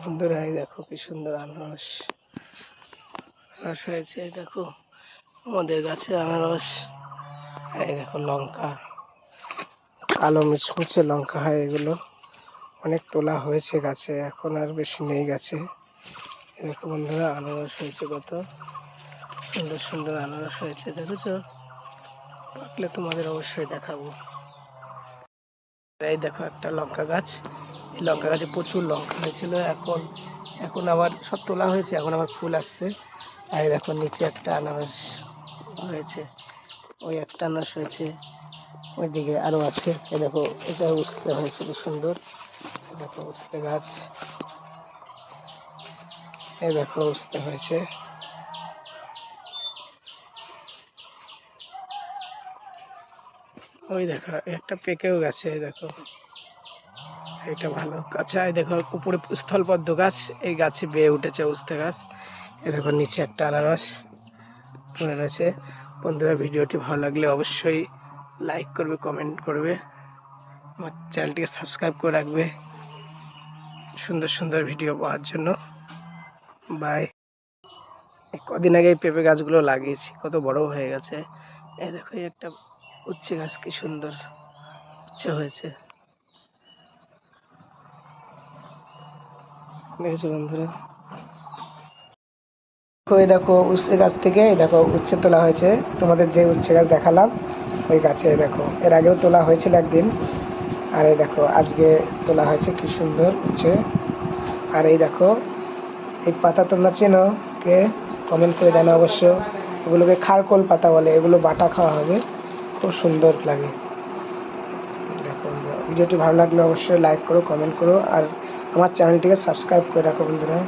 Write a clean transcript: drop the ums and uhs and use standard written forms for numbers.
বন্ধুরা এই দেখো কি সুন্দর আনারস হয়েছে। দেখো আমাদের গাছে আনারস। এই দেখো লঙ্কা, কালো মিচমিচে লঙ্কা হয় এগুলো। অনেক তোলা হয়েছে গাছে, এখন আর বেশি নেই গাছে। দেখো বন্ধুরা আনারস হয়েছে, কত সুন্দর সুন্দর আনারস হয়েছে। দেখেছো? পাকলে তোমাদের অবশ্যই দেখাবো। এই দেখো একটা লঙ্কা গাছ, এই লঙ্কা গাছে প্রচুর লঙ্কা হয়েছিল, এখন এখন আবার সব তোলা হয়েছে, এখন আবার ফুল আসছে। আর এই দেখো নিচে একটা আনারস হয়েছে, ওই একটা আনারস হয়েছে, ওইদিকে আরো আছে। এই দেখো এটা উঠতে হয়েছে কি সুন্দর। দেখো উঠতে গাছ, এই দেখো উঠতে হয়েছে। ওই দেখো একটা পেকেও গেছে, এই দেখো এটা ভালো গাছ। এই দেখো উপরে স্থলপদ্ম গাছ, এই গাছে বেয়ে উঠেছে উস্তে গাছ। এই দেখো নিচে একটা আনারস পড়ে রয়েছে। বন্ধুরা ভিডিওটি ভালো লাগলে অবশ্যই লাইক করবে, কমেন্ট করবে, আমার চ্যানেলটিকে সাবস্ক্রাইব করে রাখবে সুন্দর সুন্দর ভিডিও পাওয়ার জন্য। বাই। কদিন আগে এই পেঁপে গাছগুলো লাগিয়েছি, কত বড় হয়ে গেছে। এই দেখো এই একটা উচ্ছে গাছ, কি সুন্দর উচ্ছে হয়েছে, দেখেছো বন্ধুরা? এই দেখো উচ্ছে গাছ থেকে এই দেখো উচ্ছে তোলা হয়েছে। তোমাদের যে উচ্ছে গাছ দেখালাম ওই গাছে দেখো এর আগেও তোলা হয়েছিল একদিন। আর এই দেখো আজকে তোলা হয়েছে, কি সুন্দর উচ্ছে। আর এই দেখো এই পাতা তোমরা চেনো কে? কমেন্ট করে জানো অবশ্য। এগুলোকে খারকোল পাতা বলে, এগুলো বাটা খাওয়া হবে, খুব সুন্দর লাগে। দেখো ভিডিওটি ভালো লাগলে অবশ্যই লাইক করো, কমেন্ট করো, আর আমার চ্যানেলটিকে সাবস্ক্রাইব করে রাখো বন্ধুরা।